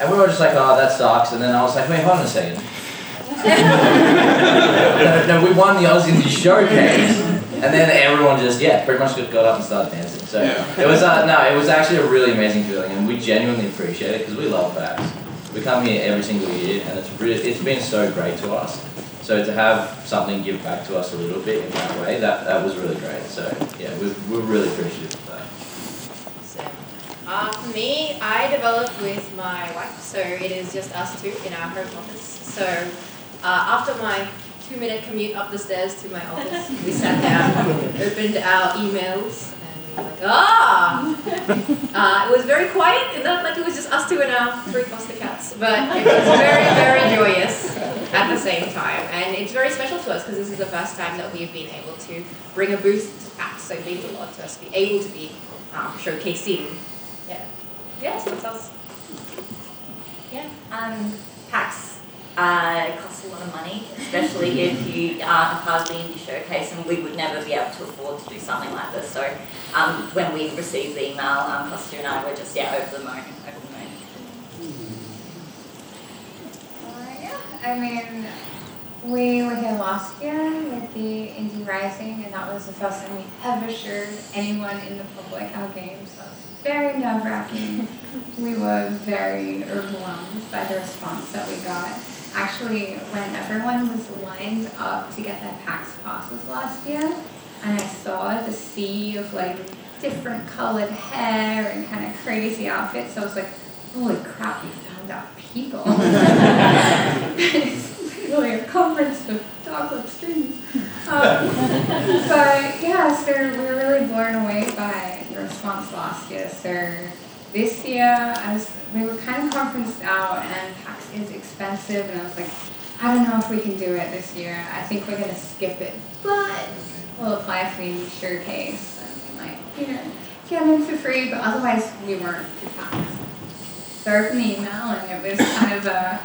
And we were just like, oh, that sucks. And then I was like, wait, hold on a second. no, we won the Oz Indie Showcase. And then everyone just, pretty much got up and started dancing. So it was, it was actually a really amazing feeling, and we genuinely appreciate it because we love PAX. We come here every single year, and it's been so great to us. So to have something give back to us a little bit in that way, that was really great. So yeah, we're really appreciative of that. For me, I developed with my wife, so it is just us two in our home office. So after my 2-minute commute up the stairs to my office, we sat down, opened our emails, and we were like, it was very quiet, and not like it was just us two and our 3 foster cats, but it was very, very joyous at the same time. And it's very special to us because this is the first time that we've been able to bring a booth to PAX, so it means a lot to us to be able to be showcasing. Yeah, so that's us. Yeah, PAX costs a lot of money, especially if you are a part of the Indie Showcase, and we would never be able to afford to do something like this. So when we received the email, Costa and I were just over the moon. I mean, we were here last year with the Indie Rising, and that was the first time we ever showed anyone in the public our games. So it was very nerve-wracking. We were very overwhelmed by the response that we got. Actually, when everyone was lined up to get their PAX passes last year, and I saw the sea of like different colored hair and kind of crazy outfits, I was like, holy crap, we found our people. It's really a conference of dog-leg streams. But yeah, so we were really blown away by the response last year. So this year, as we were kind of conferenced out, and PAX is expensive, and I was like, I don't know if we can do it this year. I think we're going to skip it, but we'll apply for the showcase, and we might, get in for free, but otherwise we weren't to PAX. So I opened the email, and it was kind of a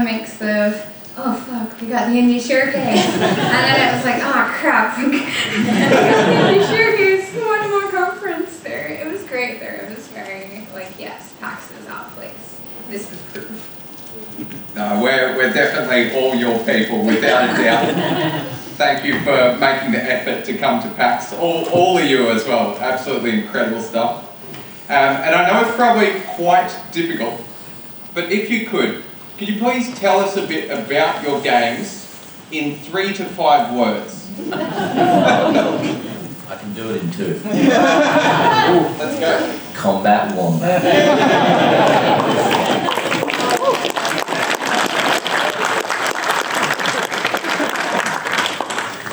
mix of, oh fuck, we got the Indie Showcase. And then it was like, oh crap, we got the Indie Showcase, one more conference there. It was great there. It was very, yes, PAX is our place. This was proof. No, we're definitely all your people, without a doubt. Thank you for making the effort to come to PAX. All of you as well. Absolutely incredible stuff. And I know it's probably quite difficult, but if you could you please tell us a bit about your games in 3 to 5 words? I can do it in 2. Let's go. Combat Wombat.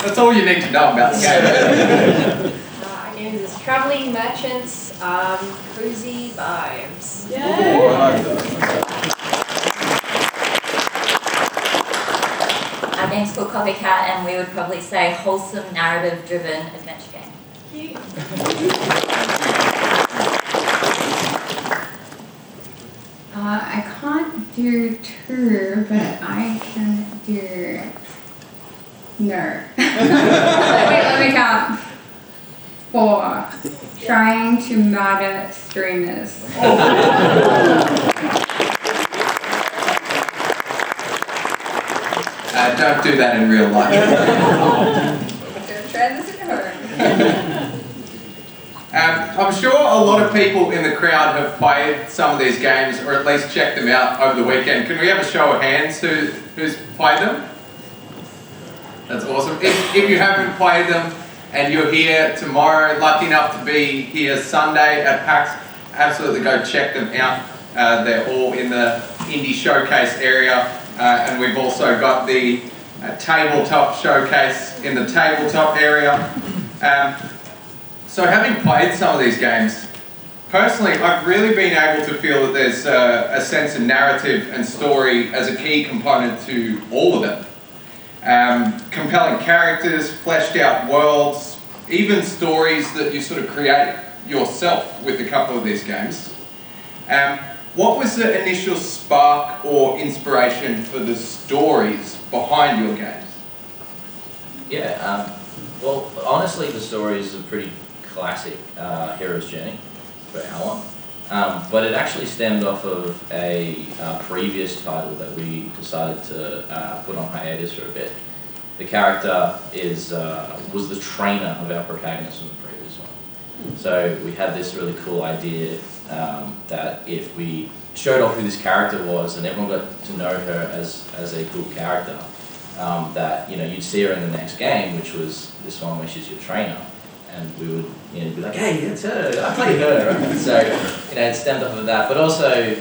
That's all you need to know about the game. Our games is Traveling Merchants, Cozy Vibes. Ooh, I like that. Our game's called Copycat, and we would probably say wholesome, narrative-driven adventure game. I can't do 2, but I can do... No. Let me count. 4. Trying to murder streamers. Don't do that in real life. Don't try this at home. I'm sure a lot of people in the crowd have played some of these games, or at least checked them out over the weekend. Can we have a show of hands who's played them? That's awesome. If you haven't played them and you're here tomorrow, lucky enough to be here Sunday at PAX, absolutely go check them out. They're all in the Indie Showcase area, and we've also got the tabletop showcase in the tabletop area. So having played some of these games, personally I've really been able to feel that there's a sense of narrative and story as a key component to all of them. Compelling characters, fleshed out worlds, even stories that you sort of create yourself with a couple of these games. What was the initial spark or inspiration for the stories behind your games? Yeah, well, honestly, the stories are pretty classic hero's journey for our one. But it actually stemmed off of a previous title that we decided to put on hiatus for a bit. The character was the trainer of our protagonist in the previous one. So we had this really cool idea that if we showed off who this character was and everyone got to know her as a cool character, that you'd see her in the next game, which was this one where she's your trainer, and we would be like, hey, it's her, I play her, right? So it stemmed off of that, but also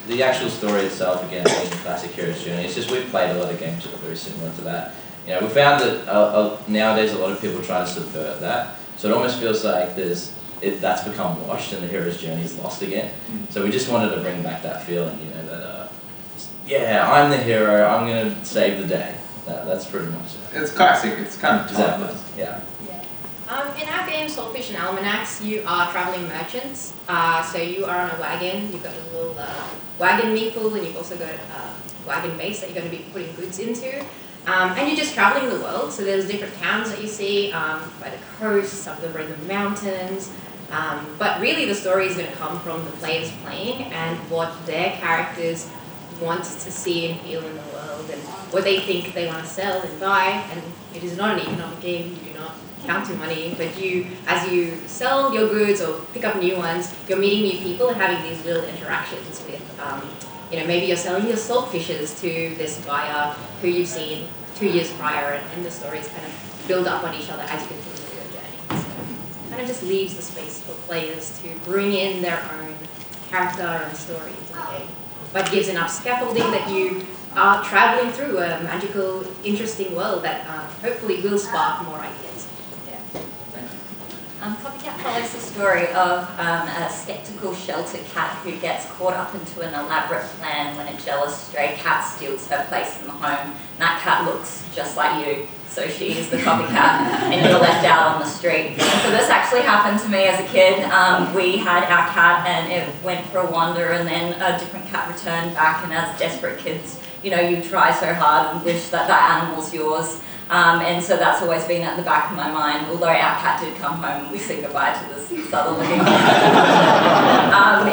the actual story itself, again, being a classic hero's journey. It's just we've played a lot of games that are very similar to that. We found that nowadays a lot of people try to subvert that, so it almost feels like that's become washed and the hero's journey is lost again. So we just wanted to bring back that feeling, that I'm the hero, I'm going to save the day. That's pretty much it. It's classic, it's kind of exactly, yeah. In our game, Saltfish and Almanacs, you are traveling merchants. So you are on a wagon, you've got a little wagon meeple, and you've also got a wagon base that you're going to be putting goods into. And you're just traveling the world, so there's different towns that you see by the coast, some of them are in the mountains. But really the story is going to come from the players playing and what their characters want to see and feel in the world and what they think they want to sell and buy. And it is not an economic game, you do not count your money, but as you sell your goods or pick up new ones, you're meeting new people and having these little interactions with, maybe you're selling your saltfishes to this buyer who you've seen 2 years prior, and the stories kind of build up on each other as you continue through your journey. So it kind of just leaves the space for players to bring in their own character and story into the game, but gives enough scaffolding that you are traveling through a magical, interesting world that hopefully will spark more ideas. Copycat follows the story of a skeptical shelter cat who gets caught up into an elaborate plan when a jealous stray cat steals her place in the home. And that cat looks just like you, so she is the copycat, and you're left out on the street. So this actually happened to me as a kid. We had our cat and it went for a wander, and then a different cat returned back, and as desperate kids, you try so hard and wish that animal's yours. And so that's always been at the back of my mind, although our cat did come home and we said goodbye to this other living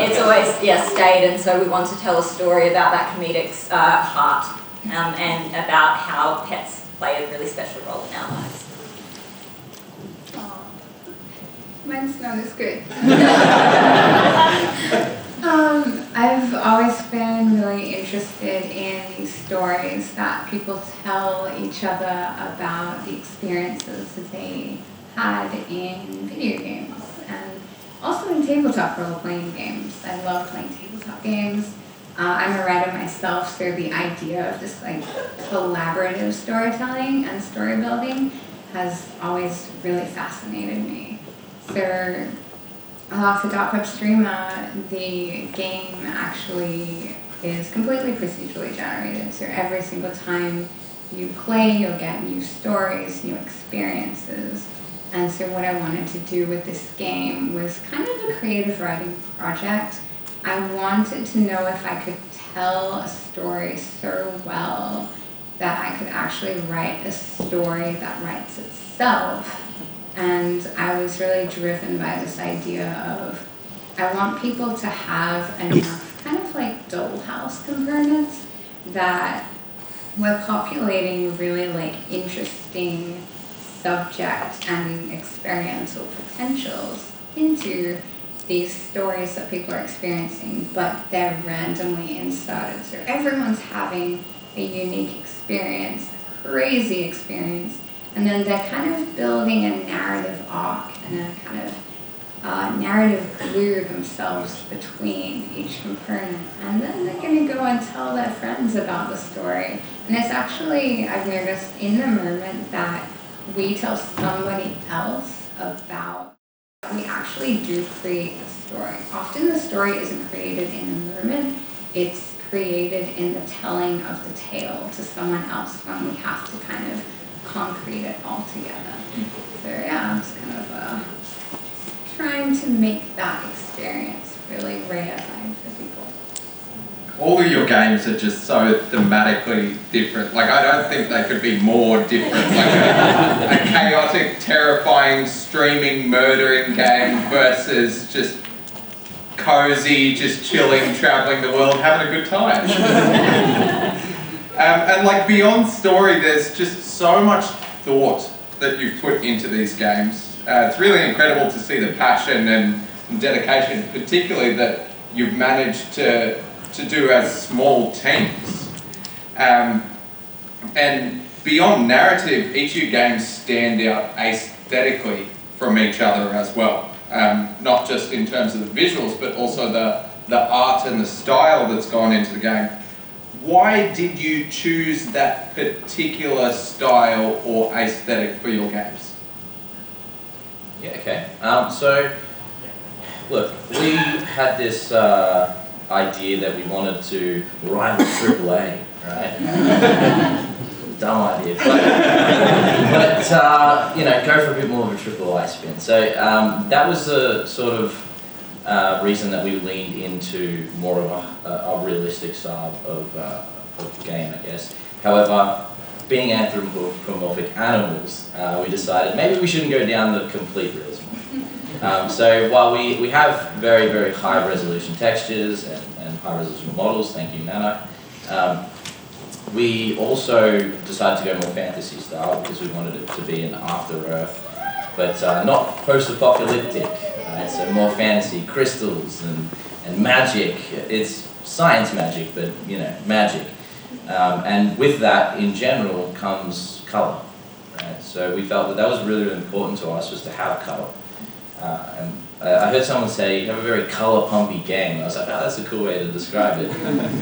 it's always, stayed, and so we want to tell a story about that comedic's heart and about how pets play a really special role in our lives. Mine's not as good. I've always been really interested in these stories that people tell each other about the experiences that they had in video games and also in tabletop role-playing games. I love playing tabletop games. I'm a writer myself, so the idea of this collaborative storytelling and story building has always really fascinated me. So for Dark Web Streamer, the game actually is completely procedurally generated. So every single time you play, you'll get new stories, new experiences. And so what I wanted to do with this game was kind of a creative writing project. I wanted to know if I could tell a story so well that I could actually write a story that writes itself. And I was really driven by this idea of, I want people to have enough kind of like dollhouse components that we're populating really interesting subject and experiential potentials into these stories that people are experiencing, but they're randomly inserted. So everyone's having a unique experience, a crazy experience, and then they're kind of building a narrative arc and a kind of narrative glue themselves between each component. And then they're going to go and tell their friends about the story. And it's actually, I've noticed in the moment that we tell somebody else about, we actually do create the story. Often the story isn't created in the moment, it's created in the telling of the tale to someone else when we have to kind of concrete it all together. So yeah, I'm just kind of trying to make that experience really reified for people. All of your games are just so thematically different. I don't think they could be more different. A chaotic, terrifying, streaming, murdering game versus just cozy, just chilling, traveling the world, having a good time. And like beyond story, there's just so much thought that you've put into these games. It's really incredible to see the passion and dedication, particularly that you've managed to do as small teams. And beyond narrative, each of your games stand out aesthetically from each other as well. Not just in terms of the visuals, but also the art and the style that's gone into the game. Why did you choose that particular style or aesthetic for your games? Yeah, okay. So, look, we had this idea that we wanted to rival AAA, right? Dumb idea, but you know, go for a bit more of a AAA spin. So that was the sort of reason that we leaned into more of a realistic style of game, I guess. However, being anthropomorphic animals, we decided maybe we shouldn't go down the complete realism. So while we have very, very high resolution textures and high resolution models, thank you Nana, we also decided to go more fantasy style because we wanted it to be an After Earth, but not post-apocalyptic, right? So more fantasy, crystals and magic. It's science magic, but you know, magic. And with that, in general, comes color. Right? So we felt that was really, really important to us, was to have color. And I heard someone say, you have a very color-pumpy game. I was like, oh, that's a cool way to describe it.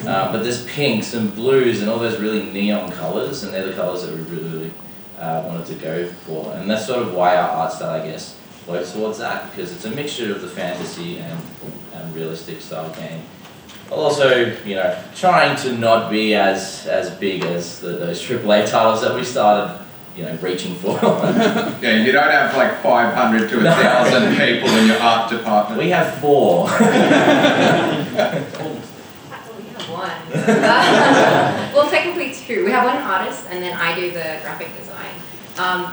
But there's pinks and blues and all those really neon colors, and they're the colors that we really, really wanted to go for. And that's sort of why our art style, I guess, flows towards that, because it's a mixture of the fantasy and realistic style game. While also, you know, trying to not be as big as those AAA titles that we started, you know, reaching for. Yeah, you don't have like 500 to 1,000 people in your art department. We have 4. We have one. Well, technically 2. We have one artist, and then I do the graphic design.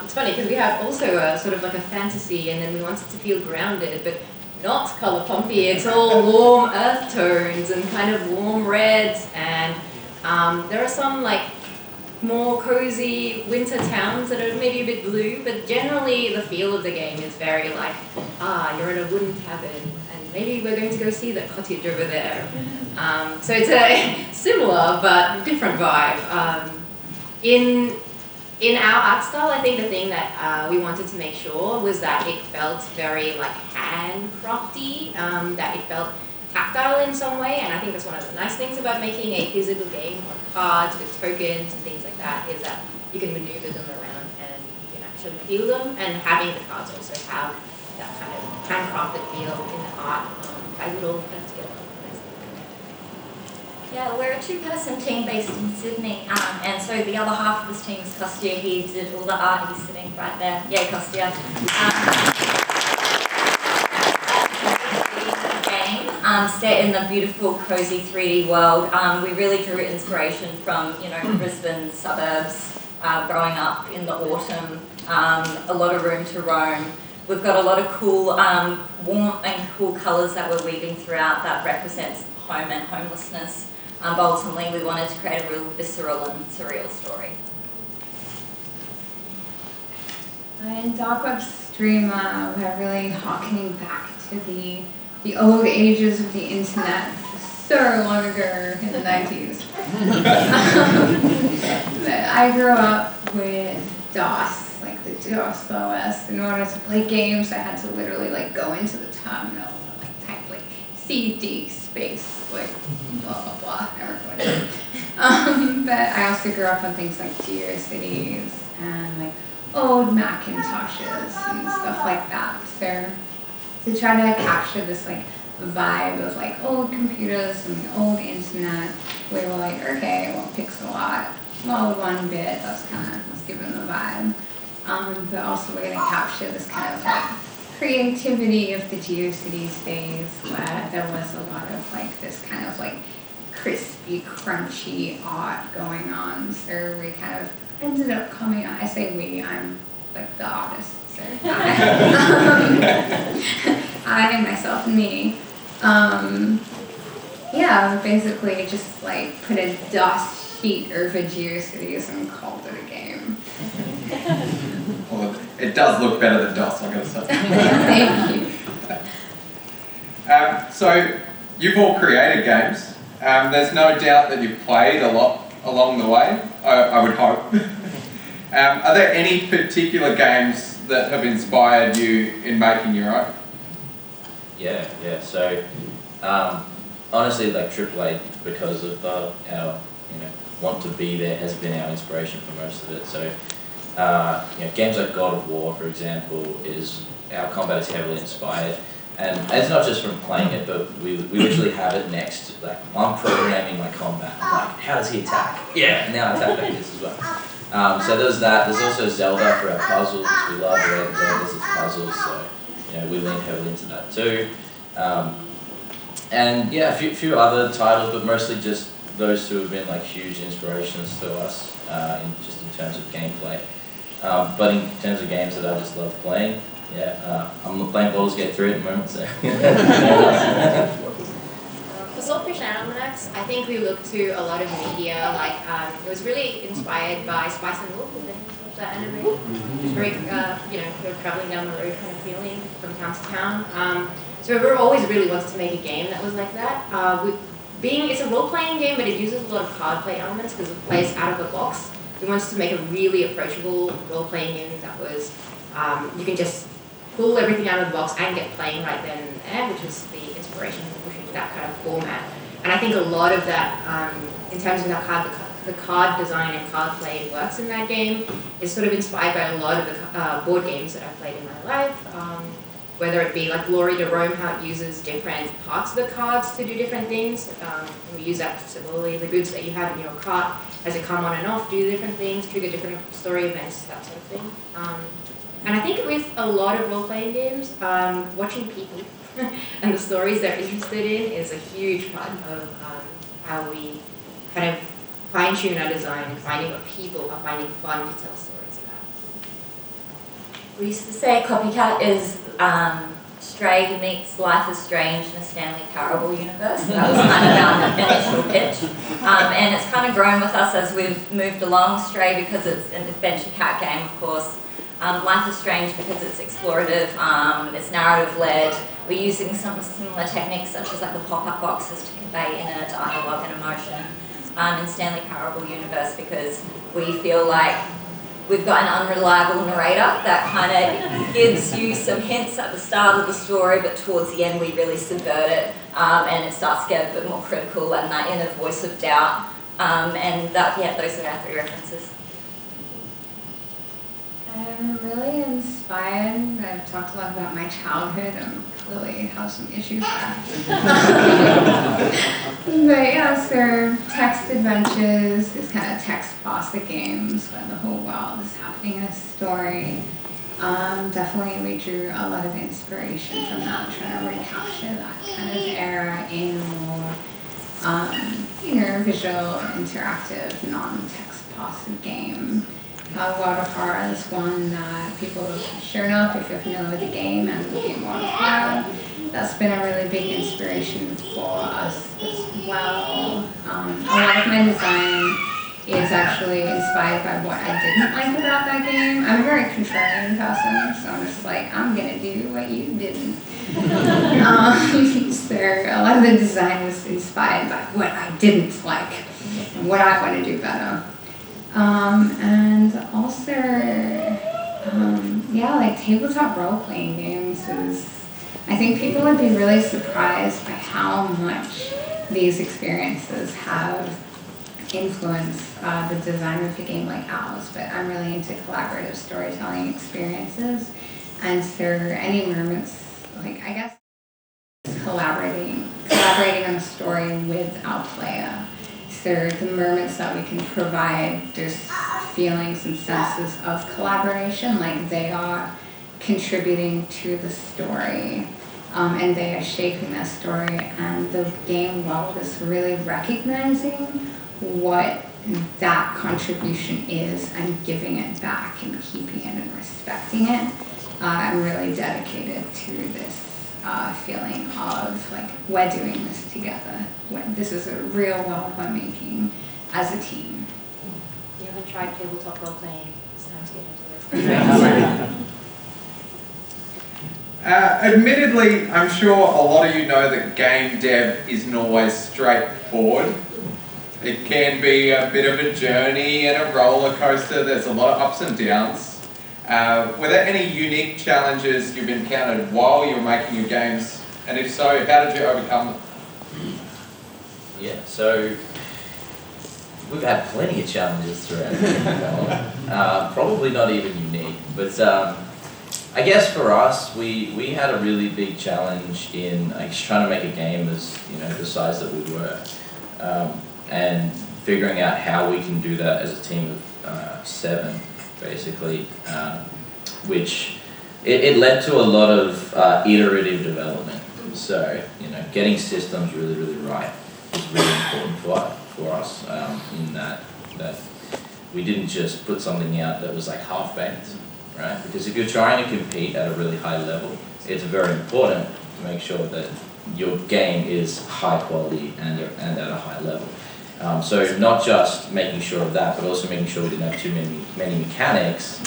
It's funny because we have also a sort of like a fantasy, and then we want it to feel grounded, but not color pumpy. It's all warm earth tones and kind of warm reds, and there are some like more cozy winter towns that are maybe a bit blue, but generally the feel of the game is very like, you're in a wooden cabin, and maybe we're going to go see that cottage over there. So it's a similar but different vibe. In our art style, I think the thing that we wanted to make sure was that it felt very like handcrafty, that it felt tactile in some way, and I think that's one of the nice things about making a physical game on cards with tokens and things like that, is that you can maneuver them around and you can actually feel them, and having the cards also have that kind of handcrafted feel in the art, ties it all kind of together. Yeah, we're a 2-person team based in Sydney, and so the other half of this team is Kostya. He did all the art. He's sitting right there. Yay, Kostya. Set in the beautiful, cozy 3D world. We really drew inspiration from, you know, Brisbane suburbs, growing up in the autumn, a lot of room to roam. We've got a lot of cool, warm and cool colours that we're weaving throughout that represents home and homelessness. But ultimately, we wanted to create a real visceral and surreal story. In Dark Web Stream, we're really harkening back to the old ages of the internet, so long ago in the 90s. I grew up with DOS, like the DOS OS. In order to play games, I had to literally like go into the terminal, like type like CD space, like blah blah blah, everyone. But I also grew up on things like GeoCities and like old Macintoshes and stuff like that. So to try to capture this like vibe of like old computers and the old internet, we were like, okay, well, pixel art, well, 1-bit, that's given the vibe. But also we're gonna capture this kind of like creativity of the GeoCities days, where there was a lot of like this kind of like crispy, crunchy art going on. So we kind of ended up coming, I say we, I'm like the artist. So I, myself, and me, Yeah, basically just like put a dust sheet over GeoCities and called it a game. Well, it does look better than DOS, I gotta say. Thank you. So, you've all created games. There's no doubt that you've played a lot along the way, I would hope. Are there any particular games that have inspired you in making your own? Yeah. So, honestly, like AAA, because of our want to be there, has been our inspiration for most of it. So, games like God of War, for example, our combat is heavily inspired. And it's not just from playing it, but we literally have it next. Like, I'm programming my combat. I'm like, how does he attack? Yeah, now I attack like this as well. So there's that. There's also Zelda for our puzzles. We love the way Zelda's its puzzles, so we lean heavily into that too. And yeah, a few other titles, but mostly just those two have been like huge inspirations to us in terms of gameplay. But in terms of games that I just love playing, I'm playing Baldur's Gate 3 at the moment, so. For Swordfish and Almanacs, I think we looked to a lot of media, like it was really inspired by Spice and Wolf, that anime. It was very, we were traveling down the road kind of feeling from town to town. So we always really wanted to make a game that was like that. It's a role-playing game, but it uses a lot of card play elements because it plays out of the box. We wanted to make a really approachable role-playing game that was, you can just pull everything out of the box and get playing right then and there, which was the inspiration for pushing that kind of format. And I think a lot of that, in terms of how the card design and card play works in that game, is sort of inspired by a lot of the board games that I've played in my life. Whether it be like Glory to Rome, how it uses different parts of the cards to do different things. We use that similarly. The goods that you have in your cart, as they come on and off, do different things, trigger different story events, that sort of thing. And I think with a lot of role-playing games, watching people and the stories they're interested in is a huge part of how we kind of fine-tune our design and finding what people are finding fun to tell stories about. We used to say Copycat is Stray meets Life is Strange in a Stanley Parable universe. That was kind of our initial pitch. And it's kind of grown with us as we've moved along. Stray because it's an adventure cat game, of course. Life is Strange because it's explorative, it's narrative-led. We're using some similar techniques such as like the pop-up boxes to convey inner dialogue and emotion. In Stanley Parable universe because we feel like we've got an unreliable narrator that kind of gives you some hints at the start of the story, but towards the end we really subvert it, and it starts to get a bit more critical and that inner voice of doubt. Those are our three references. I'm really inspired. I've talked a lot about my childhood and clearly have some issues there. But yes, they're text adventures, these kind of text pasta games where the whole world is happening in a story. Definitely we drew a lot of inspiration from that, trying to recapture that kind of era in more visual, interactive, non-text pasta game. World of Horror is one that people should know if you're familiar with the game and the game World of Horror. That's been a really big inspiration for us as well. A lot of my design is actually inspired by what I didn't like about that game. I'm a very contrarian person, so I'm just like, I'm gonna do what you didn't. So a lot of the design was inspired by what I didn't like and what I want to do better. And also, like tabletop role-playing games is, I think people would be really surprised by how much these experiences have influenced the design of a game like ours, but I'm really into collaborative storytelling experiences, and so any moments, like I guess collaborating on a story with our player. So the moments that we can provide those feelings and senses of collaboration, like they are contributing to the story, and they are shaping that story, and the game world is really recognizing what that contribution is and giving it back and keeping it and respecting it. I'm really dedicated to this feeling of like we're doing this together. This is a real world we're making as a team. You haven't tried tabletop role playing? It's time to get into it. Admittedly, I'm sure a lot of you know that game dev isn't always straightforward. It can be a bit of a journey and a roller coaster. There's a lot of ups and downs. Were there any unique challenges you've encountered while you're making your games? And if so, how did you overcome them? Yeah, so we've had plenty of challenges throughout the game. Probably not even unique, but I guess for us, we had a really big challenge in trying to make a game as the size that we were, and figuring out how we can do that as a team of 7, basically, which it led to a lot of iterative development. So getting systems really right was really important for us in that we didn't just put something out that was like half-baked. Right? Because if you're trying to compete at a really high level, it's very important to make sure that your game is high quality and at a high level. So not just making sure of that, but also making sure we didn't have too many mechanics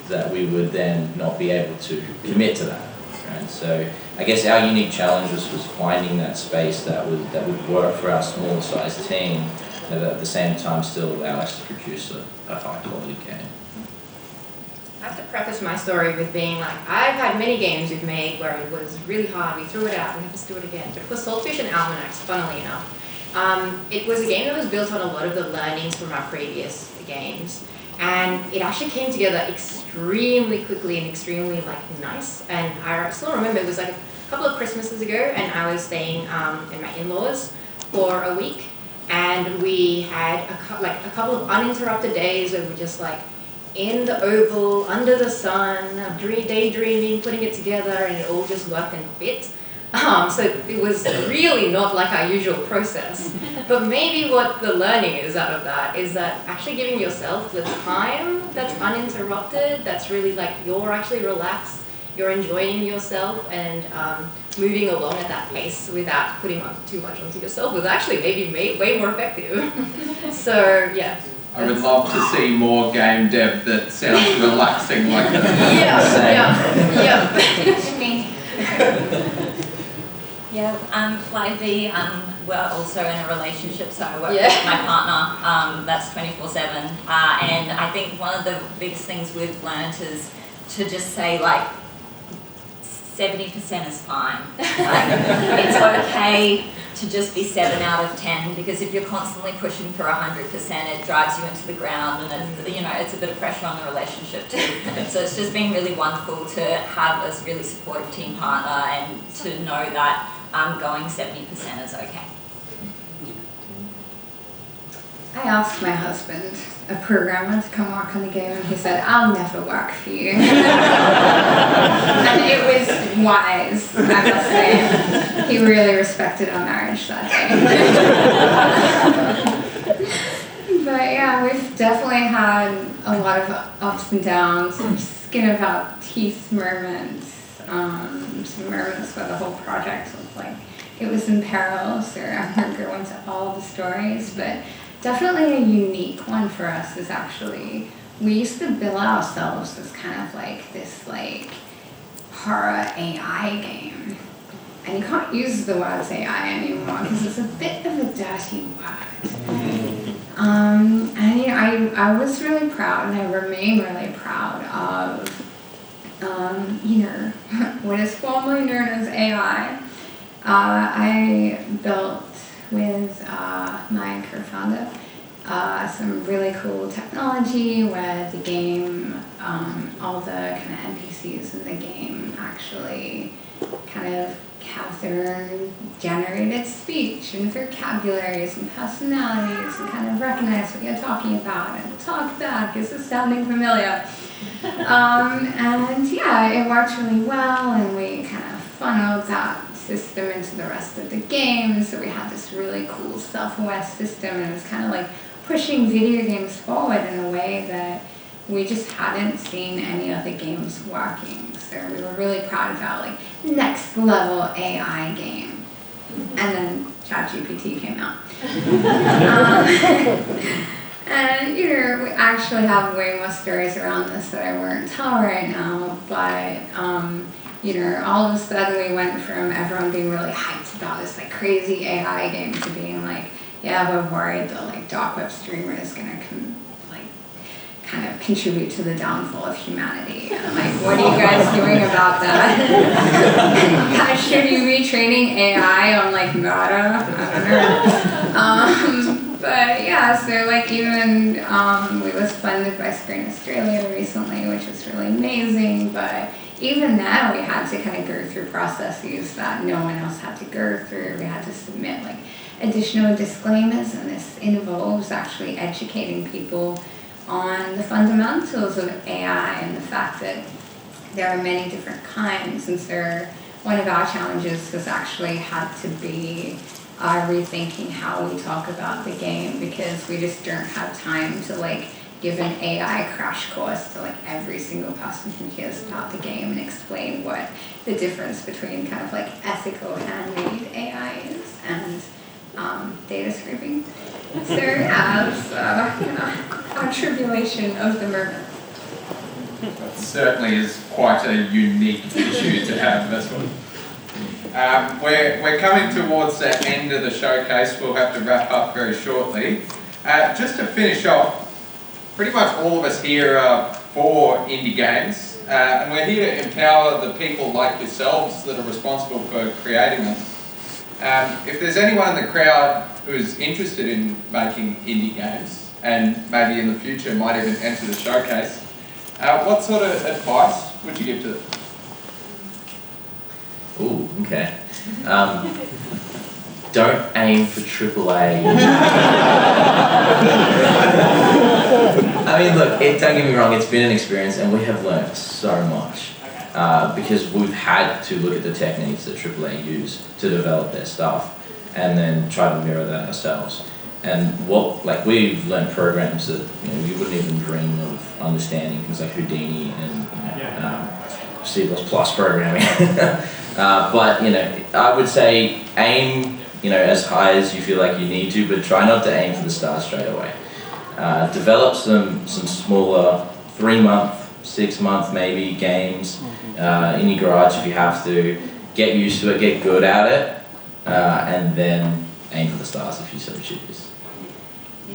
that we would then not be able to commit to that. Right? So I guess our unique challenge was finding that space that would work for our smaller size team, that at the same time still allow us to produce a high quality game. I have to preface my story with being like, I've had many games we've made where it was really hard, we threw it out, we have to do it again. But for Saltfish and Almanacs, funnily enough, it was a game that was built on a lot of the learnings from our previous games. And it actually came together extremely quickly and extremely nice. And I still remember it was like a couple of Christmases ago, and I was staying in my in-laws for a week. And we had a couple of uninterrupted days where we were just in the oval, under the sun, daydreaming, putting it together, and it all just worked and fit. So it was really not like our usual process. But maybe what the learning is out of that is that actually giving yourself the time that's uninterrupted, that's really you're actually relaxed, you're enjoying yourself, and moving along at that pace without putting on too much onto yourself was actually maybe way more effective. So yeah. I would love to see more game dev that sounds relaxing like that. Like we're also in a relationship, so I work with my partner, that's 24/7, and I think one of the biggest things we've learned is to just say 70% is fine. It's okay to just be 7 out of 10, because if you're constantly pushing for 100%, it drives you into the ground, and it's a bit of pressure on the relationship too. So it's just been really wonderful to have a really supportive team partner and to know that going 70% is okay. I asked my husband, a programmer, to come work on the game, and he said, "I'll never work for you." And it was wise, I must say. He really respected our marriage that day. But yeah, we've definitely had a lot of ups and downs, some skin of our teeth moments, some moments where the whole project looked like it was in peril, so I'm not going to go into all the stories, but definitely a unique one for us is actually, we used to bill ourselves as kind of this horror AI game. And you can't use the words AI anymore because it's a bit of a dirty word. And I was really proud, and I remain really proud of, what is formerly known as AI. I built with my co-founder some really cool technology where the game, all the kind of NPCs in the game actually kind of have their own generated speech and vocabularies and personalities and kind of recognize what you're talking about and talk back, is this sounding familiar? And yeah, it worked really well, and we kind of funneled that system into the rest of the game, so we had this really cool self-aware system, and it was kind of pushing video games forward in a way that we just hadn't seen any other games working. So we were really proud of our like next level AI game. And then ChatGPT came out. And we actually have way more stories around this that I won't tell right now, but all of a sudden we went from everyone being really hyped about this like crazy AI game to being like, yeah, we're worried that like dark web streamer is gonna kind of contribute to the downfall of humanity. And I'm like, what are you guys doing about that? Should you be training AI on like Meta? I don't know. But yeah, so like even we was funded by Screen Australia recently, which was really amazing. But even now, we had to kind of go through processes that no one else had to go through. We had to submit like additional disclaimers, and this involves actually educating people on the fundamentals of AI and the fact that there are many different kinds. And so one of our challenges has actually had to be rethinking how we talk about the game, because we just don't have time to like give an AI crash course to like every single person who hears about the game and explain what the difference between kind of like ethical handmade AI is and data scraping. So yeah, it's our tribulation of the moment. That certainly is quite a unique issue to have, this one. We're coming towards the end of the showcase. We'll have to wrap up very shortly. Just to finish off, pretty much all of us here are for indie games, and we're here to empower the people like yourselves that are responsible for creating them. If there's anyone in the crowd who's interested in making indie games, and maybe in the future might even enter the showcase, what sort of advice would you give to them? Ooh, okay. Don't aim for AAA. I mean, look, don't get me wrong, it's been an experience and we have learned so much because we've had to look at the techniques that AAA use to develop their stuff and then try to mirror that ourselves. And we've learned programs that you wouldn't even dream of understanding, things like Houdini and C++ programming. But I would say aim as high as you feel like you need to, but try not to aim for the stars straight away. Develop some smaller 3-month, 6-month maybe games in your garage if you have to. Get used to it, get good at it, and then aim for the stars if you so choose.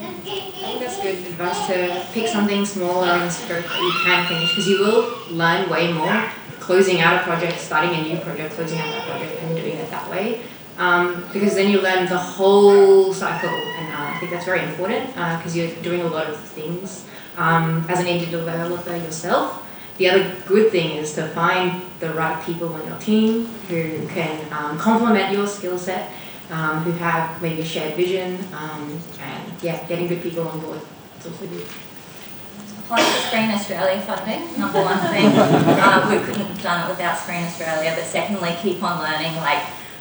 I think that's good advice, to pick something smaller in scope that you can finish, because you will learn way more closing out a project, starting a new project, closing out that project and doing it that way. Because then you learn the whole cycle, and I think that's very important because you're doing a lot of things as an indie developer yourself. The other good thing is to find the right people on your team who can complement your skill set, who have maybe a shared vision, and getting good people on board. It's also good. Apply for Screen Australia funding, number one thing. We couldn't have done it without Screen Australia, but secondly, keep on learning.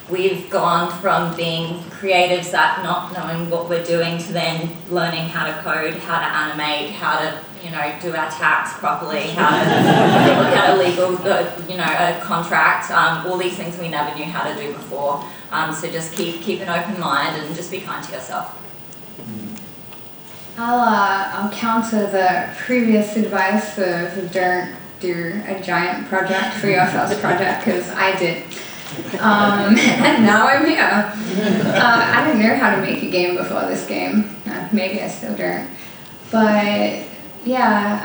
We've gone from being creatives that not knowing what we're doing to then learning how to code, how to animate, how to do our tax properly, how to look at a legal a contract, all these things we never knew how to do before. So just keep an open mind and just be kind to yourself. I'll counter the previous advice of don't do a giant project for your first project, because I did. And now I'm here. I didn't know how to make a game before this game. Maybe I still don't. But yeah,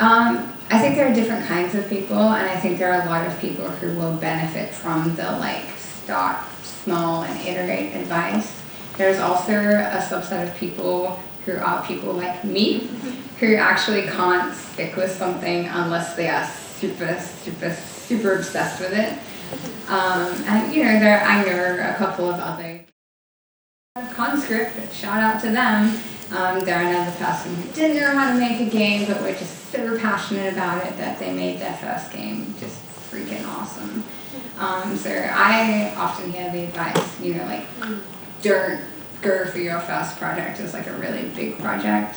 I think there are different kinds of people, and I think there are a lot of people who will benefit from the start small and iterate advice. There's also a subset of people who are people like me, who actually can't stick with something unless they are super, super, super obsessed with it. And I know a couple of other Conscript, but shout out to them. They're another person who didn't know how to make a game, but were just so passionate about it that they made their first game just freaking awesome. So I often hear the advice, don't go for your first project as a really big project.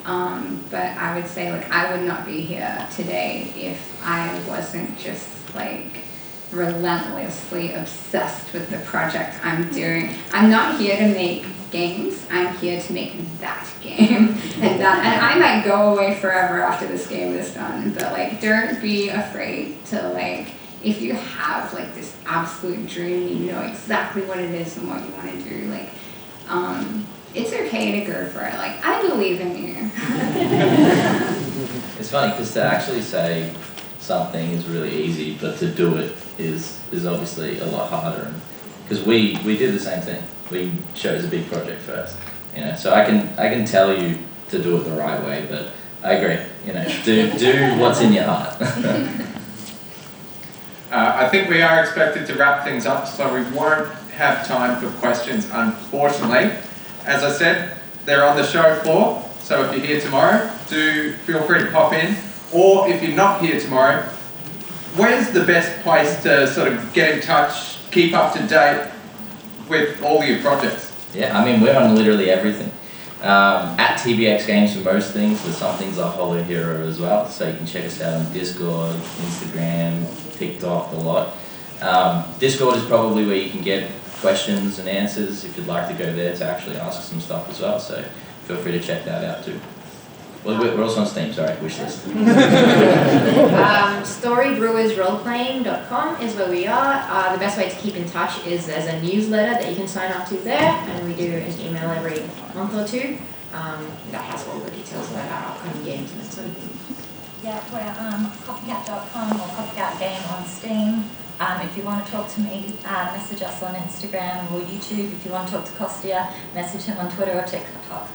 But I would say, like, I would not be here today if I wasn't just, like, relentlessly obsessed with the project I'm doing. I'm not here to make games, I'm here to make that game. And I might go away forever after this game is done, but, like, don't be afraid to, like, if you have, like, this absolute dream, you know exactly what it is and what you want to do, like, it's okay to go for it. Like, I believe in you. It's funny because to actually say something is really easy, but to do it is obviously a lot harder. Because we did the same thing. We chose a big project first, you know. So I can tell you to do it the right way, but I agree. You know, do what's in your heart. I think we are expected to wrap things up, so we won't have time for questions, unfortunately. As I said, they're on the show floor, so if you're here tomorrow, do feel free to pop in. Or if you're not here tomorrow, where's the best place to sort of get in touch, keep up to date with all your projects? Yeah, I mean, we're on literally everything. At TBX Games for most things, but some things are Hollow Hero as well, so you can check us out on Discord, Instagram, TikTok, a lot. Discord is probably where you can get questions and answers if you'd like to go there to actually ask some stuff as well, so feel free to check that out too. Well, we're also on Steam, sorry, wishlist. Storybrewersroleplaying.com is where we are. The best way to keep in touch is there's a newsletter that you can sign up to there, and we do an email every month or two that has all the details about our upcoming games and that sort of thing. Yeah, we're copycat.com or copycat game on Steam. If you want to talk to me, message us on Instagram or YouTube. If you want to talk to Kostya, message him on Twitter or TikTok.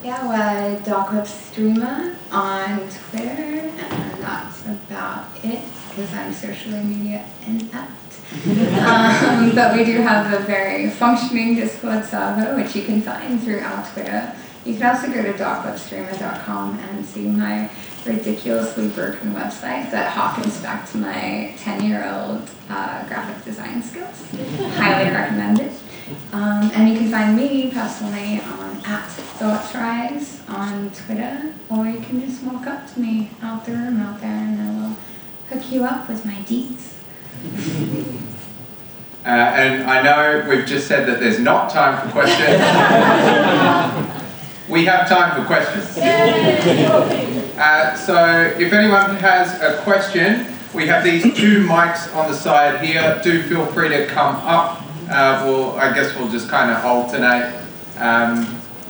Yeah, we're Dark Web Streamer on Twitter, and that's about it, because I'm socially media inept. But we do have a very functioning Discord server, which you can find through our Twitter. You can also go to darkwebstreamer.com and see my ridiculously broken website that harkens back to my 10-year-old graphic design skills. Highly recommend it. And you can find me personally on @ThoughtsRise on Twitter, or you can just walk up to me out the room out there and I will hook you up with my deeds. And I know we've just said that there's not time for questions. We have time for questions. So if anyone has a question, we have these 2 mics on the side here. Do feel free to come up. I guess we'll just kind of alternate.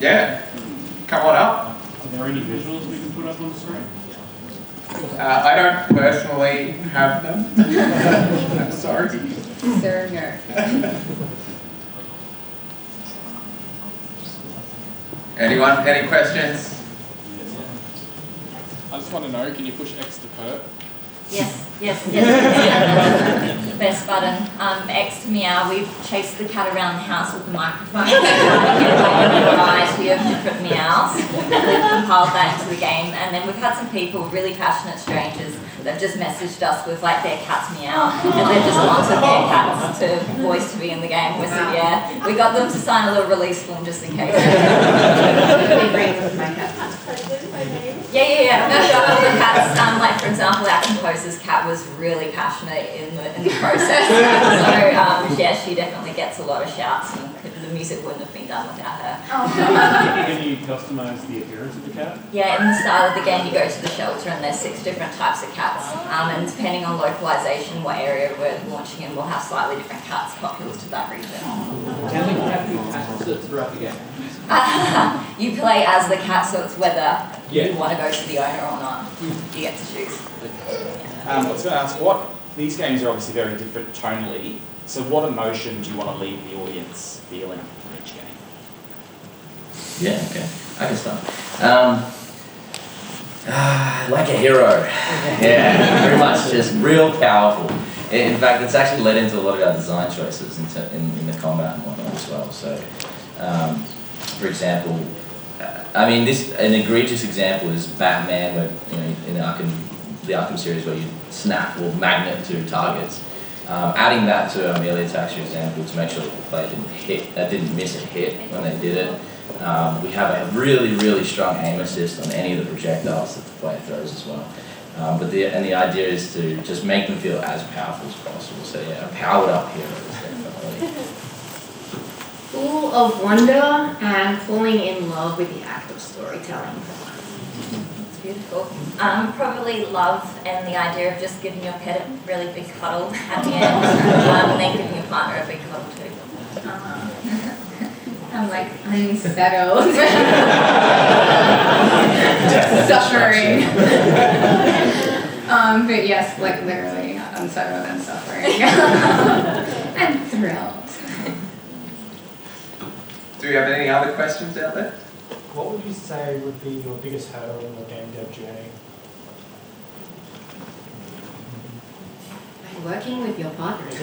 Yeah, come on up. Are there any visuals we can put up on the screen? I don't personally have them. I'm sorry. Sir, no. Anyone? Any questions? I just want to know, can you push X to perp? Yes. The best button. X to meow. We've chased the cat around the house with the microphone. So get a variety of different meows. And we've compiled that into the game. And then we've had some people, really passionate strangers, that just messaged us with like their cat's meow. And they just wanted their cats to voice to be in the game. We said, yeah. We got them to sign a little release form just in case. Yeah. We've got other cats. Like for example, our composer's cat was really passionate in the process. So yeah, she definitely gets a lot of shouts, and the music wouldn't have been done without her. Can you customise the appearance of the cat? Yeah, in the start of the game you go to the shelter and there's 6 different types of cats. And depending on localization, what area we're launching in, we'll have slightly different cats popular to that region. Can the cat be passive throughout the game? You play as the cat, so it's whether Yeah. you want to go to the owner or not. You get to choose. I was going to ask, these games are obviously very different tonally, so what emotion do you want to leave the audience feeling from each game? Yeah, okay. I can start. Like a hero. Yeah, very much just real powerful. In fact, it's actually led into a lot of our design choices in the combat and whatnot as well. So, for example, I mean, an egregious example is Batman, where in the Arkham series, where you snap or magnet to targets. Adding that to our melee attacks, for example, to make sure that the player didn't miss a hit when they did it, We have a really, really strong aim assist on any of the projectiles that the player throws as well. But the idea is to just make them feel as powerful as possible. So yeah, powered up heroes, definitely. Full of wonder and falling in love with the act of storytelling. It's beautiful. Probably love and the idea of just giving your pet a really big cuddle at the end, and then giving your partner a big cuddle too. I'm like unsettled. Suffering. But yes, like literally unsettled and suffering. And thrilled. Do we have any other questions out there? What would you say would be your biggest hurdle in your game dev journey? Working with your partners.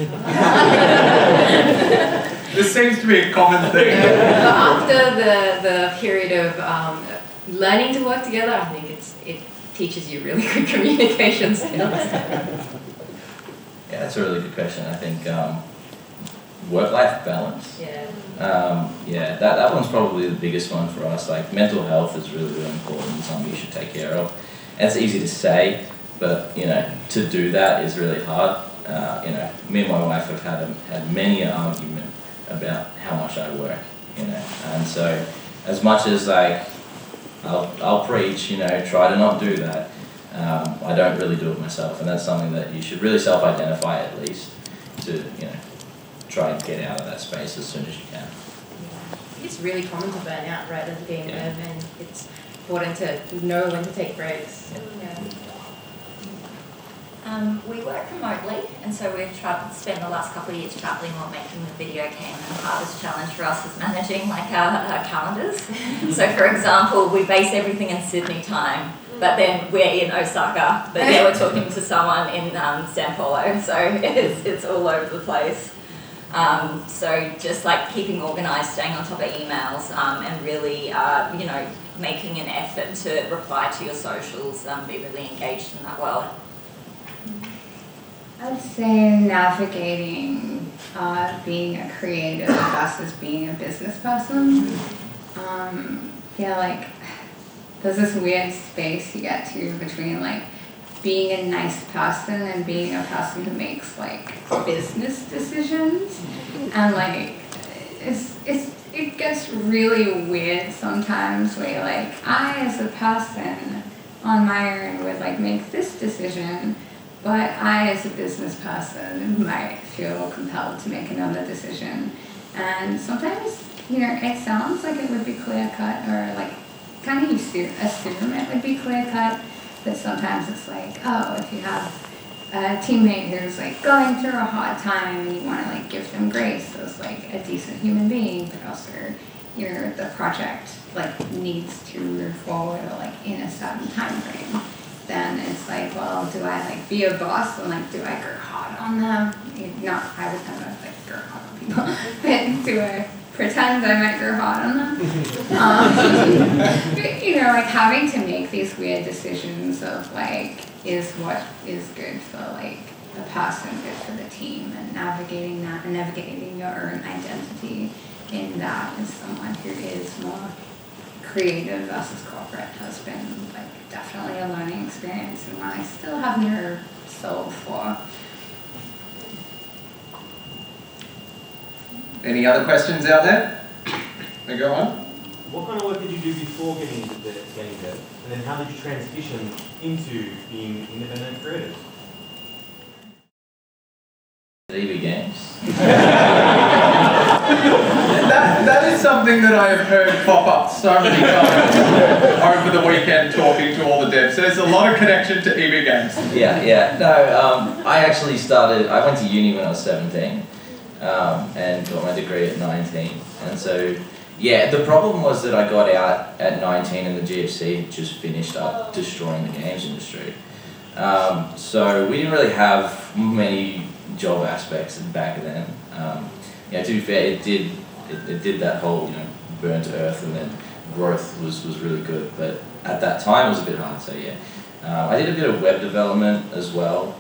This seems to be a common thing. After the period of learning to work together, I think it teaches you really good communication skills. Yeah, that's a really good question. I think work-life balance. Yeah. That one's probably the biggest one for us. Like mental health is really, really important and something you should take care of. And it's easy to say, but to do that is really hard. Me and my wife have had many an argument about how much I work. And so as much as like I'll preach, try to not do that. I don't really do it myself, and that's something that you should really self-identify at least to try and get out of that space as soon as you can. It's really common to burn out right as a game dev, and it's important to know when to take breaks. We work remotely, and so we've spent the last couple of years travelling while making the video game, and the hardest challenge for us is managing our calendars. So for example, we base everything in Sydney time, but then we're in Osaka, but yeah, we're talking to someone in Sao Paulo, so it's all over the place. So just like keeping organised, staying on top of emails, and really, making an effort to reply to your socials, be really engaged in that world. I'd say navigating being a creative versus being a business person. There's this weird space you get to between like being a nice person and being a person who makes like business decisions, and like it gets really weird sometimes where like I as a person on my own would like make this decision, but I as a business person might feel compelled to make another decision. And sometimes, it sounds like it would be clear cut, or like kind of you assume it would be clear cut, but sometimes it's like, oh, if you have a teammate who's like going through a hard time and you want to like give them grace as like a decent human being, but also the project like needs to move forward or like in a certain time frame, then it's like, well, do I like be a boss and like do I go hard on them? Not, I would never like go hard on people, but do I pretend I might go hard on them? But, like having to make these weird decisions of like, is what is good for like the person, good for the team, and navigating that and navigating your own identity in that as someone who is more creative versus corporate has been like definitely a learning experience, and one I still have no soul for. Any other questions out there? We go on. What kind of work did you do before getting into the game dev? And then how did you transition into being independent creators? EB Games. That is something that I have heard pop up so many times over the weekend talking to all the devs. So there's a lot of connection to EB Games. Yeah. No, I actually I went to uni when I was 17 and got my degree at 19. And so, yeah, the problem was that I got out at 19 and the GFC had just finished up destroying the games industry. So we didn't really have many job aspects back then. To be fair, it did that whole burn to earth, and then growth was really good. But at that time it was a bit hard. So yeah, I did a bit of web development as well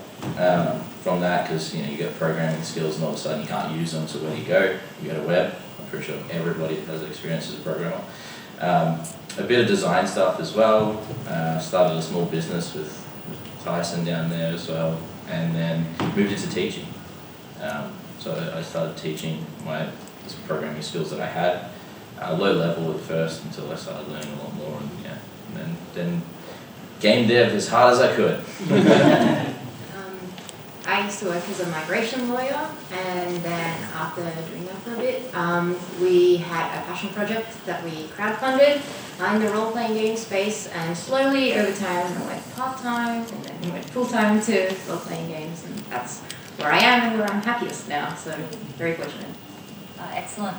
from that, because you get programming skills and all of a sudden you can't use them. So where do? You go to web. pretty sure everybody has experience as a programmer. A bit of design stuff as well. Started a small business with Tyson down there as well, and then moved into teaching. So I started teaching my programming skills that I had, low level at first until I started learning a lot more, and then game dev as hard as I could. I used to work as a migration lawyer, and then after doing that for a bit, we had a passion project that we crowdfunded in the role-playing game space, and slowly over time I went part-time, and then we went full-time to role-playing games, and that's where I am and where I'm happiest now, so very fortunate. Excellent.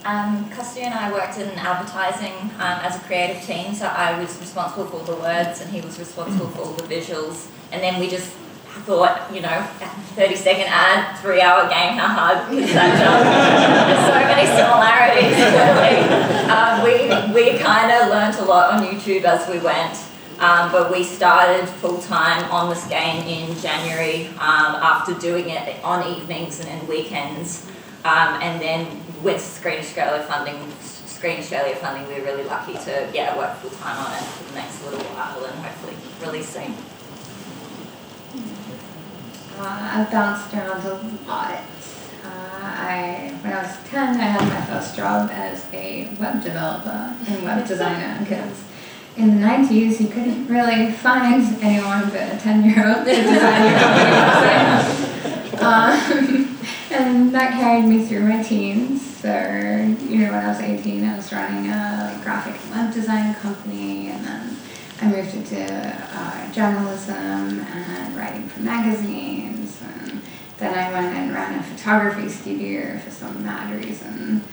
Costi and I worked in advertising as a creative team, so I was responsible for all the words and he was responsible for all the visuals, and then we just thought, 30-second ad, 3-hour game, how hard is that job? There's so many similarities, clearly. We kind of learnt a lot on YouTube as we went, but we started full-time on this game in January after doing it on evenings and in weekends, and then with Screen Australia funding, we were really lucky to work full-time on it for the next little while and hopefully release soon. I've bounced around a lot. When I was 10, I had my first job as a web developer and web designer, because in the 90s you couldn't really find anyone but a 10-year-old to design your company website. And that carried me through my teens. So, when I was 18, I was running a graphic and web design company, and then I moved into journalism and writing for magazines, and then I went and ran a photography studio for some mad reason.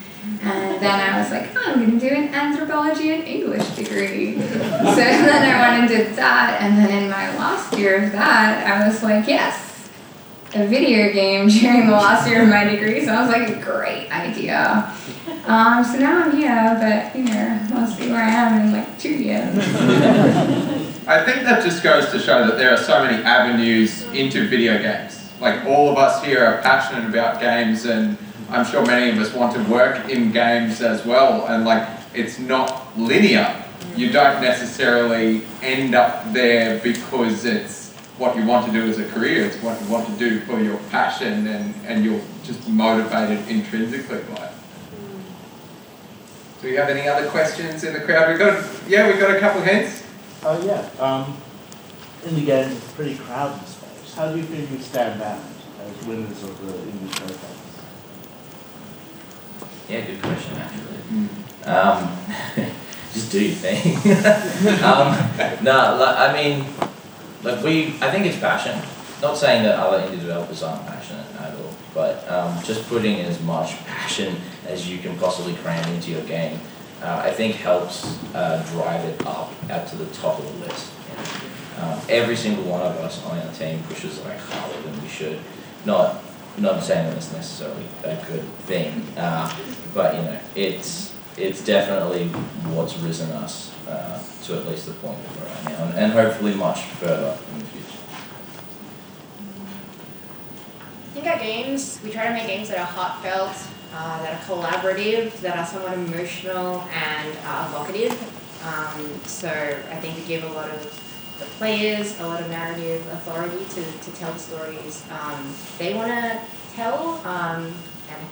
And then I was like, I'm going to do an anthropology and English degree. So then I went and did that, and then in my last year of that, I was like, yes, a video game during the last year of my degree, sounds like a great idea. So now I'm here, but we'll see where I am in like 2 years. I think that just goes to show that there are so many avenues into video games. Like, all of us here are passionate about games, and I'm sure many of us want to work in games as well, and it's not linear. You don't necessarily end up there because it's what you want to do as a career, it's what you want to do for your passion, and you're just motivated intrinsically by it. Do we have any other questions in the crowd? We've got a couple of hands. In the game, it's a pretty crowded space. How do you think you stand out as winners of the indie showcase? Yeah, good question actually. Just do your thing. I think it's passion. Not saying that other indie developers aren't passionate at all, but just putting in as much passion as you can possibly cram into your game, I think helps drive it up to the top of the list. Every single one of us on our team pushes harder than we should. Not saying that it's necessarily a good thing, but it's definitely what's risen us to at least the point that we're at now, and hopefully much further in the future. I think our games, we try to make games that are heartfelt, that are collaborative, that are somewhat emotional and evocative. So I think we give a lot of the players a lot of narrative authority to tell the stories they want to tell, and I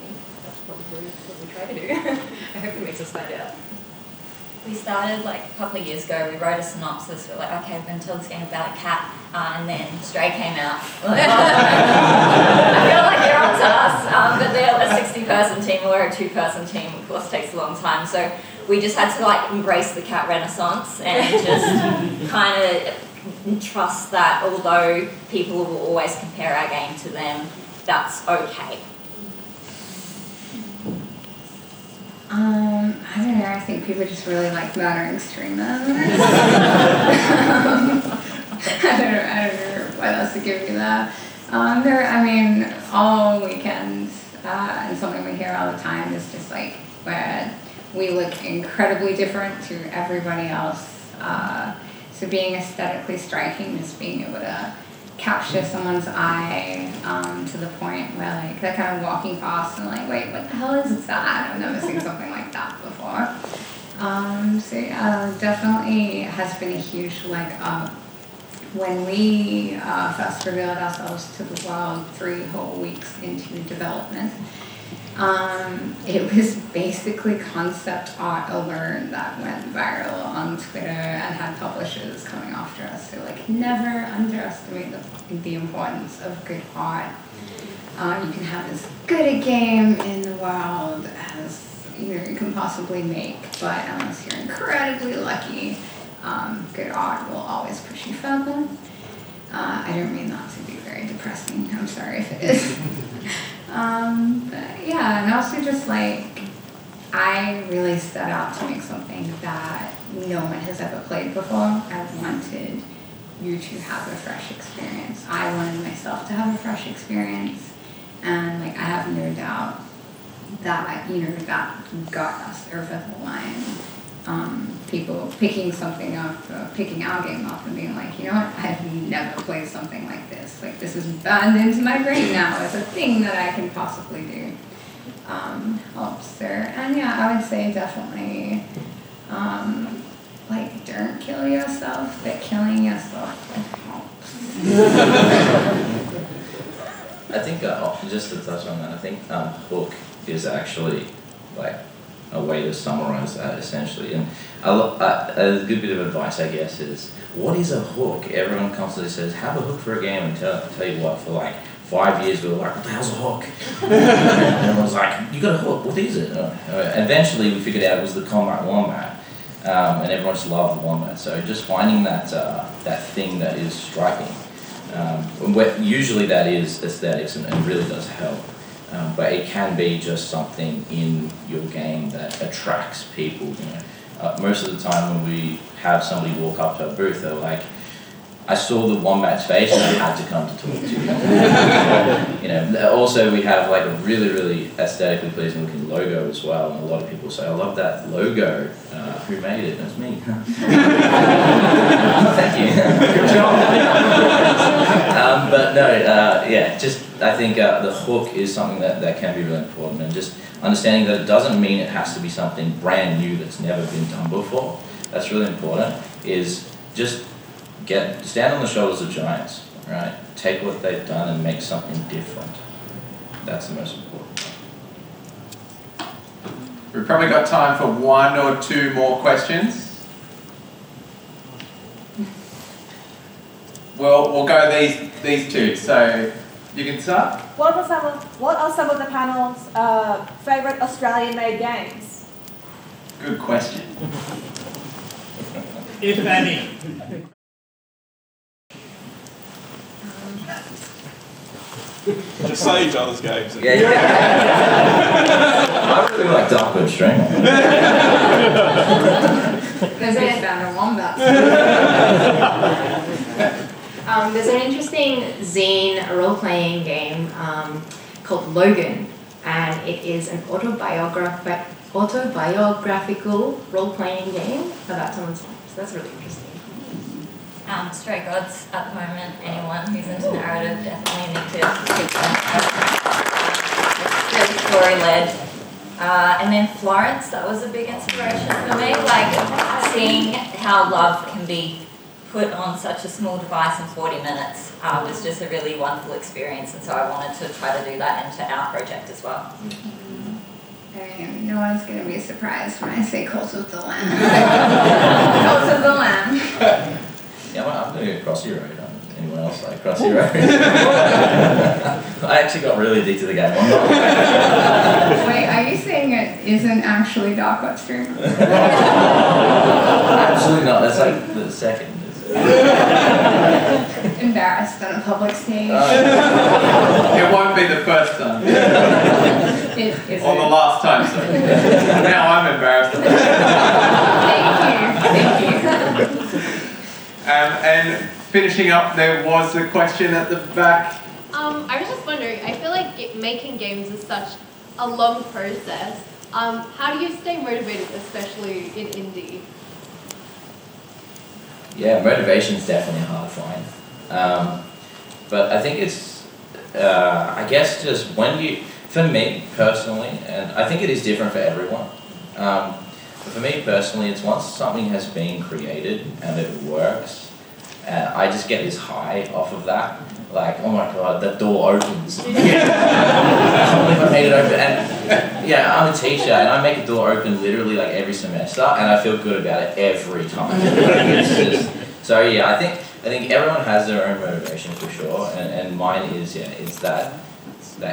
think that's probably what we try to do. I hope it makes us stand out. We started a couple of years ago, we wrote a synopsis, we're like, okay, we're going to tell this game about a cat, and then Stray came out. I feel like they're on to us, but they're a 60-person team, we're a 2-person team, of course it takes a long time, so we just had to embrace the cat renaissance and just kind of trust that although people will always compare our game to them, that's okay. I don't know, I think people just really like murdering streamers. I don't know what else to give you that. All weekends, and something we hear all the time is just where we look incredibly different to everybody else. So being aesthetically striking, just being able to capture someone's eye to the point where like they're kind of walking past and like, wait, what the hell is that? I've never seen something like that before. So yeah, definitely has been a huge leg up. When we first revealed ourselves to the world 3 whole weeks into development, it was basically concept art alone that went viral on Twitter and had publishers coming after us. So like, never underestimate the importance of good art. You can have as good a game in the world as you can possibly make, but unless you're incredibly lucky, good art will always push you further. I don't mean that to be very depressing. I'm sorry if it is. But yeah, and also just like, I really set out to make something that no one has ever played before. I wanted you to have a fresh experience. I wanted myself to have a fresh experience, and like, I have no doubt that, that got us over the line. People picking something up, picking our game up and being like, you know what, I've never played something like this. Like, this is burned into my brain now. It's a thing that I can possibly do. Helps there. And yeah, I would say definitely, like, don't kill yourself, but killing yourself helps. I think, just to touch on that, I think hook is actually like a way to summarize that essentially. And a good bit of advice, I guess, is what is a hook? Everyone constantly says, have a hook for a game, and tell you what, for like 5 years we were like, what the hell's a hook? And everyone's like, you got a hook, what is it? Eventually we figured out it was the combat wombat, and everyone just loved the wombat. So just finding that thing that is striking. Usually that is aesthetics and really does help. But it can be just something in your game that attracts people. Most of the time when we have somebody walk up to our booth, they're like, I saw the wombat's face and I had to come to talk to you. Also we have like a really, really aesthetically pleasing looking logo as well, and a lot of people say, I love that logo. Who made it? That's me. Thank you. Good job. But no, I think the hook is something that can be really important, and just understanding that it doesn't mean it has to be something brand new that's never been done before. That's really important, is just stand on the shoulders of giants, right? Take what they've done and make something different. That's the most important. We've probably got time for 1 or 2 more questions. We'll go these 2. So you can start. What are some of the panel's favourite Australian-made games? Good question. If any. Just say each other's games. Yeah. I really like Darkwood String. There's a found a wombat. There's an interesting zine role-playing game called Logan, and it is an autobiographical role-playing game about someone's life. So that's really interesting. Stray Gods at the moment. Anyone who's into narrative definitely need to pick that. It's really story-led. And then Florence, that was a big inspiration for me. Like, seeing how love can be put on such a small device in 40 minutes was just a really wonderful experience, and so I wanted to try to do that into our project as well. No one's going to be surprised when I say Cult of the Lamb. Cult of the Lamb. Yeah, I'm going to go Crossy Road. Anyone else like Crossy Road? I actually got really addicted to the game. Wait, are you saying it isn't actually Dark Webster? Absolutely not. That's like the second. Embarrassed on a public stage. It won't be the first time. Or the last time, so. Now I'm embarrassed. Thank you. And finishing up, there was a question at the back. I was just wondering, I feel like making games is such a long process. How do you stay motivated, especially in indie? Yeah, motivation's definitely hard to find. But I think it's, I guess just for me personally, and I think it is different for everyone, but for me personally, it's once something has been created and it works, I just get this high off of that. Like, oh my god, the door opens. I can't believe I made it open. And yeah, I'm a teacher and I make a door open literally like every semester, and I feel good about it every time. It's just, so yeah, I think everyone has their own motivation for sure, and mine is, it's that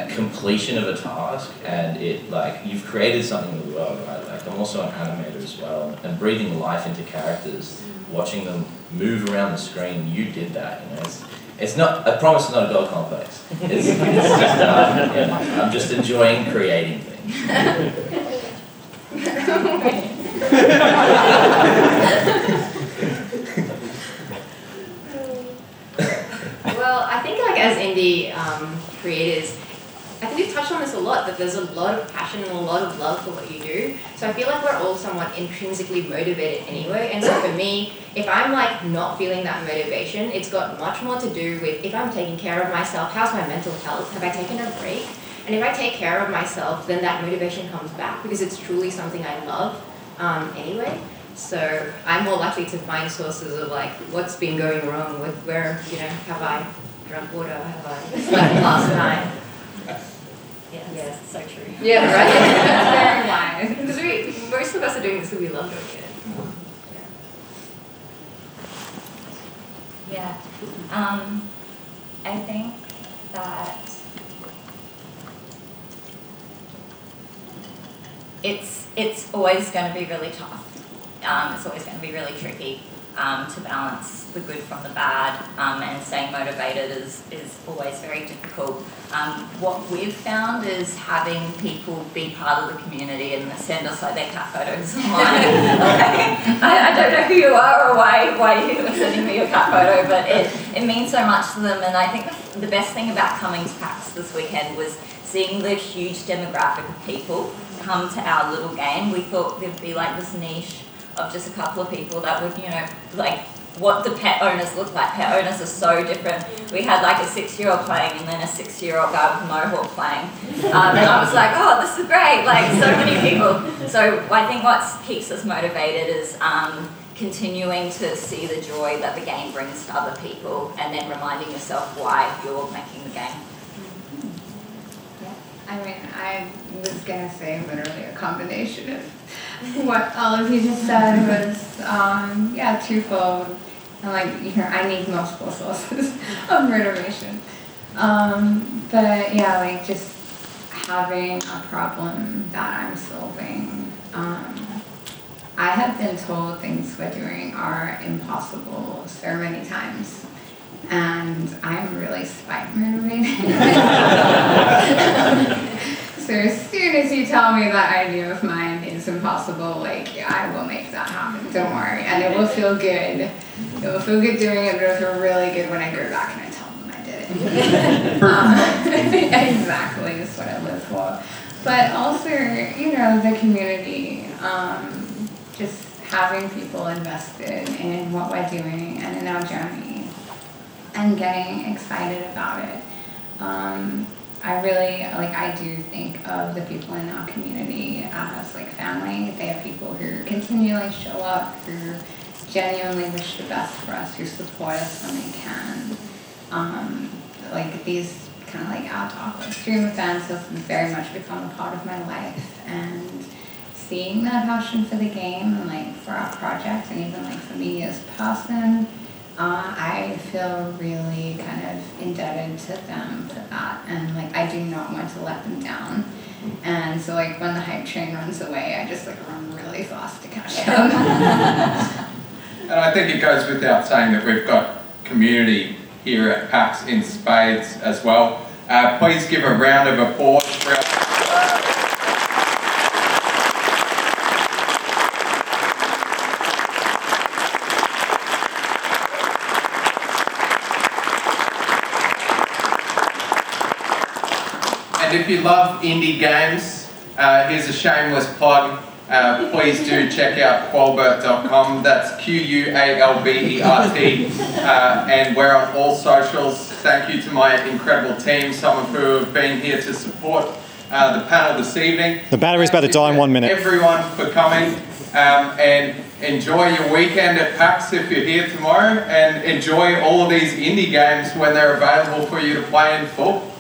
completion of a task, and it, like, you've created something in the world, right? Like, I'm also an animator as well, and breathing life into characters, watching them move around the screen, you did that, you know. It's not, I promise it's not a God complex. It's just, I'm just enjoying creating things. Well, I think like as indie creators, I think we've touched on this a lot, that there's a lot of passion and a lot of love for what you do. So I feel like we're all somewhat intrinsically motivated anyway. And so for me, if I'm like not feeling that motivation, it's got much more to do with if I'm taking care of myself, how's my mental health, have I taken a break? And if I take care of myself, then that motivation comes back because it's truly something I love anyway. So I'm more likely to find sources of like what's been going wrong with where, you know, have I drunk water, have I slept last night? Yes, so true. Yeah, right. Very wise. Because most of us are doing this because we love doing it. Yeah. I think that it's always going to be really tough. It's always going to be really tricky to balance the good from the bad, and staying motivated is always very difficult. What we've found is having people be part of the community and send us like their cat photos online. I don't know who you are or why you are sending me your cat photo, but it means so much to them. And I think the best thing about coming to PAX this weekend was seeing the huge demographic of people come to our little game. We thought there'd be like this niche of just a couple of people that would, you know, like what the pet owners look like. Pet owners are so different. We had like a 6-year-old playing and then a 6-year-old guy with a mohawk playing. And I was like, oh, this is great, like so many people. So I think what keeps us motivated is continuing to see the joy that the game brings to other people and then reminding yourself why you're making the game. I mean, I was going to say literally a combination of what all of you just said was, twofold. And like, you know, I need multiple sources of motivation. But yeah, like just having a problem that I'm solving. I have been told things we're doing are impossible so many times. And I'm really spite motivated. So as soon as you tell me that idea of mine is impossible, like, I will make that happen, don't worry. And it will feel good. It will feel good doing it, but it will feel really good when I go back and I tell them I did it. Exactly, that's what I live for. But also, you know, the community, just having people invested in what we're doing and in our journey and getting excited about it. I really, I do think of the people in our community as like family. They are people who continually show up, who genuinely wish the best for us, who support us when they can. These kind of like our talk stream events have very much become a part of my life, and seeing that passion for the game and like for our project and even like for me as a person, I feel really kind of indebted to them for that, and like I do not want to let them down. And so like when the hype train runs away, I just like run really fast to catch up. And I think it goes without saying that we've got community here at PAX in spades as well. Please give a round of applause for our And if you love indie games, here's a shameless plug. please do check out qualbert.com. That's Qualbert. And we're on all socials. Thank you to my incredible team, some of who have been here to support the panel this evening. The battery's about to die in 1 minute. Everyone for coming, and enjoy your weekend at PAX if you're here tomorrow, and enjoy all of these indie games when they're available for you to play in full.